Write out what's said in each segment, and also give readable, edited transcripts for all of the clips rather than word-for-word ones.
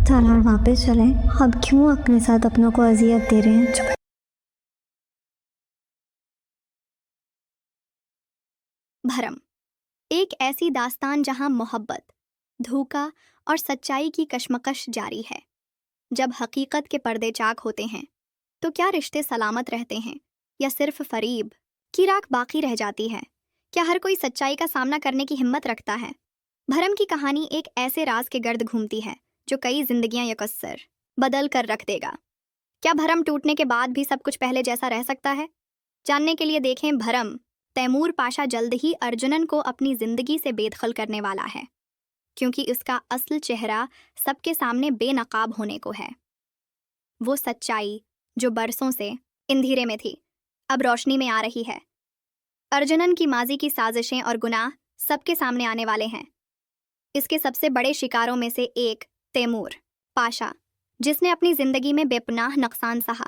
तालाब वापस चलें। अब क्यों अपने साथ अपनों को अजियत दे रहे हैं। भरम, एक ऐसी दास्तान जहां मोहब्बत, धोखा और सच्चाई की कशमकश जारी है। जब हकीकत के पर्दे चाक होते हैं तो क्या रिश्ते सलामत रहते हैं या सिर्फ फरीब की राख बाकी रह जाती है? क्या हर कोई सच्चाई का सामना करने की हिम्मत रखता है? भरम की कहानी एक ऐसे राज के गर्द घूमती है जो कई जिंदगियां यकस्सर बदल कर रख देगा। क्या भरम टूटने के बाद भी सब कुछ पहले जैसा रह सकता है? जानने के लिए देखें भरम। तैमूर पाशा जल्द ही अर्जुनन को अपनी जिंदगी से बेदखल करने वाला है, क्योंकि उसका असल चेहरा सबके सामने बेनकाब होने को है। वो सच्चाई जो बरसों से अंधेरे में थी, अब रोशनी में आ रही है। अर्जुनन की माजी की साजिशें और गुनाह सबके सामने आने वाले हैं। इसके सबसे बड़े शिकारों में से एक तैमूर पाशा, जिसने अपनी जिंदगी में बेपनाह नुकसान सहा,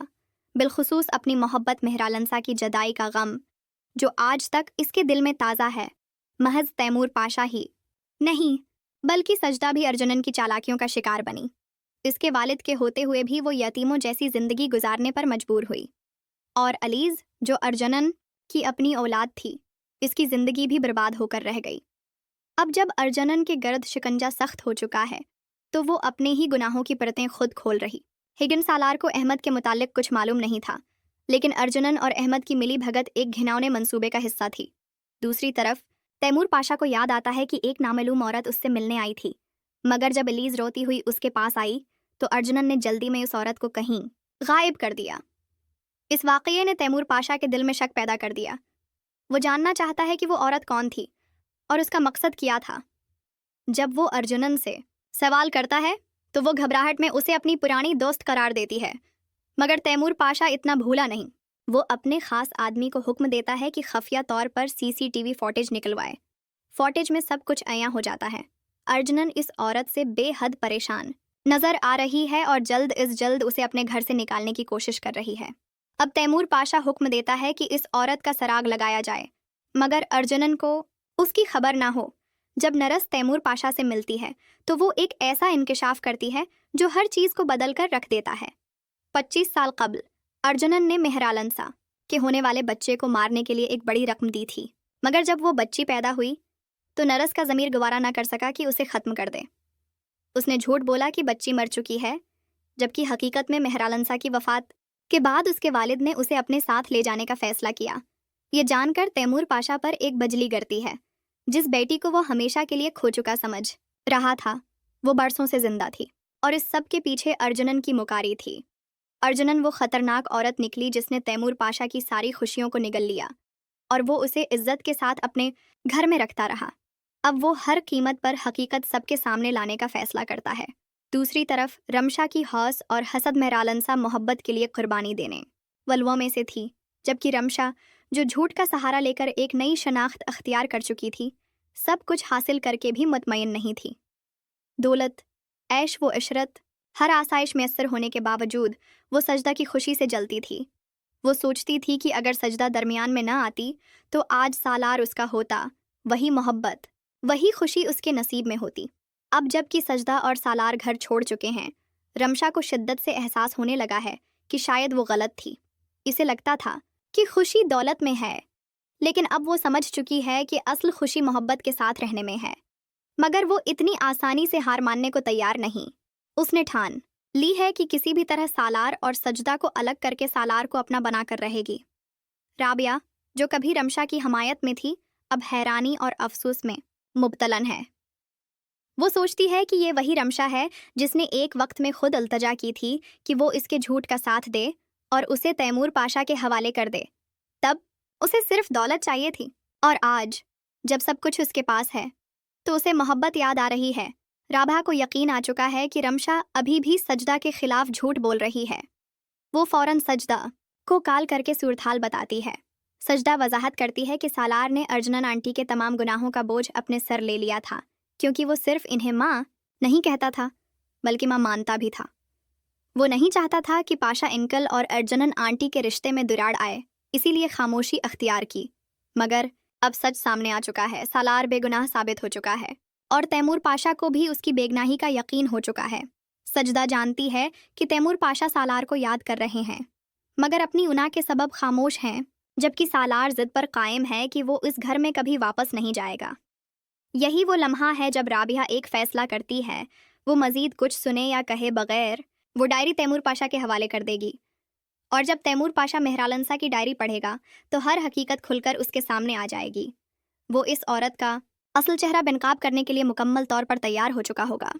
बिलखुसूस अपनी मोहब्बत मेहरालंसा की जदाई का गम जो आज तक इसके दिल में ताज़ा है। महज तैमूर पाशा ही नहीं, बल्कि सजदा भी अर्जुनन की चालाकियों का शिकार बनी। इसके वालिद के होते हुए भी वो यतीमों जैसी जिंदगी गुजारने पर मजबूर हुई, और अलीज जो अर्जुनन की अपनी औलाद थी, इसकी जिंदगी भी बर्बाद होकर रह गई। अब जब अर्जुनन के गर्द शिकंजा सख्त हो चुका है तो वो अपने ही गुनाहों की परतें खुद खोल रही। हिगन सालार को अहमद के मुतालिक कुछ मालूम नहीं था, लेकिन अर्जुनन और अहमद की मिली भगत एक घिनौने मंसूबे का हिस्सा थी। दूसरी तरफ तैमूर पाशा को याद आता है कि एक नामालूम औरत उससे मिलने आई थी, मगर जब एलीज रोती हुई उसके पास आई तो अर्जुनन ने जल्दी में उस औरत को कहीं गायब कर दिया। इस वाक़ये ने तैमूर पाशा के दिल में शक पैदा कर दिया। वो जानना चाहता है कि वो औरत कौन थी और उसका मकसद क्या था। जब वो अर्जुनन से सवाल करता है तो वो घबराहट में उसे अपनी पुरानी दोस्त करार देती है, मगर तैमूर पाशा इतना भूला नहीं। वो अपने खास आदमी को हुक्म देता है कि खुफिया तौर पर सीसीटीवी फुटेज निकलवाए। फुटेज में सब कुछ अयां हो जाता है। अर्जुनन इस औरत से बेहद परेशान नजर आ रही है और जल्द उसे अपने घर से निकालने की कोशिश कर रही है। अब तैमूर पाशा हुक्म देता है कि इस औरत का सराग लगाया जाए, मगर अर्जुनन को उसकी खबर ना हो। जब नरस तैमूर पाशा से मिलती है तो वो एक ऐसा इंकिशाफ करती है जो हर चीज़ को बदल कर रख देता है। 25 साल कबल अर्जुनन ने मेहरालंसा के होने वाले बच्चे को मारने के लिए एक बड़ी रकम दी थी, मगर जब वो बच्ची पैदा हुई तो नरस का ज़मीर गवारा ना कर सका कि उसे ख़त्म कर दे। उसने झूठ बोला कि बच्ची मर चुकी है, जबकि हकीकत में मेहरालंसा की वफ़ात के बाद उसके वालिद ने उसे अपने साथ ले जाने का फ़ैसला किया। ये जानकर तैमूर पाशा पर एक बजली गिरती है। जिस बेटी को वो हमेशा के लिए खो चुका समझ रहा था, वो बरसों से जिंदा थी, और इस सब के पीछे अर्जुनन की मुकारी थी। अर्जुनन वो खतरनाक औरत निकली जिसने तैमूर पाशा की सारी खुशियों को निगल लिया, और वो उसे इज्जत के साथ अपने घर में रखता रहा। अब वो हर कीमत पर हकीकत सबके सामने लाने का फैसला करता है। दूसरी तरफ रमशा की हौस और हसद मेहरालंसा मोहब्बत के लिए कुर्बानी देने वलवों में से थी, जबकि रमशा जो झूठ का सहारा लेकर एक नई शनाख्त अख्तियार कर चुकी थी, सब कुछ हासिल करके भी मुतमईन नहीं थी। दौलत, ऐश व इशरत, हर आसाइश मैसर होने के बावजूद वो सजदा की खुशी से जलती थी। वो सोचती थी कि अगर सजदा दरमियान में न आती तो आज सालार उसका होता, वही मोहब्बत, वही खुशी उसके नसीब में होती। अब जबकि सजदा और सालार घर छोड़ चुके हैं, रमशा को शिद्दत से एहसास होने लगा है कि शायद वो गलत थी। इसे लगता था कि खुशी दौलत में है, लेकिन अब वो समझ चुकी है कि असल खुशी मोहब्बत के साथ रहने में है। मगर वो इतनी आसानी से हार मानने को तैयार नहीं। उसने ठान ली है कि किसी भी तरह सालार और सजदा को अलग करके सालार को अपना बनाकर रहेगी। राबिया, जो कभी रमशा की हमायत में थी, अब हैरानी और अफसोस में मुब्तलन है। वो सोचती है कि ये वही रमशा है जिसने एक वक्त में खुद अल्तजा की थी कि वो इसके झूठ का साथ दे और उसे तैमूर पाशा के हवाले कर दे। तब उसे सिर्फ दौलत चाहिए थी, और आज जब सब कुछ उसके पास है तो उसे मोहब्बत याद आ रही है। राभा को यकीन आ चुका है कि रमशा अभी भी सजदा के खिलाफ झूठ बोल रही है। वो फौरन सजदा को कॉल करके सूरताल बताती है। सजदा वजाहत करती है कि सालार ने अर्जुनन आंटी के तमाम गुनाहों का बोझ अपने सर ले लिया था, क्योंकि वो सिर्फ इन्हें माँ नहीं कहता था, बल्कि माँ मानता भी था। वो नहीं चाहता था कि पाशा अंकल और अर्जुनन आंटी के रिश्ते में दुराड़ आए, इसीलिए खामोशी अख्तियार की। मगर अब सच सामने आ चुका है। सालार बेगुनाह साबित हो चुका है, और तैमूर पाशा को भी उसकी बेगनाही का यकीन हो चुका है। सजदा जानती है कि तैमूर पाशा सालार को याद कर रहे हैं, मगर अपनी उना के सबब खामोश हैं, जबकि सालार जिद पर कायम है कि वो इस घर में कभी वापस नहीं जाएगा। यही वो लम्हा है जब राबिया एक फ़ैसला करती है। वो मज़ीद कुछ सुने या कहे बगैर वो डायरी तैमूर पाशा के हवाले कर देगी, और जब तैमूर पाशा मेहरालनसा की डायरी पढ़ेगा तो हर हकीकत खुलकर उसके सामने आ जाएगी। वो इस औरत का असल चेहरा बेनकाब करने के लिए मुकम्मल तौर पर तैयार हो चुका होगा।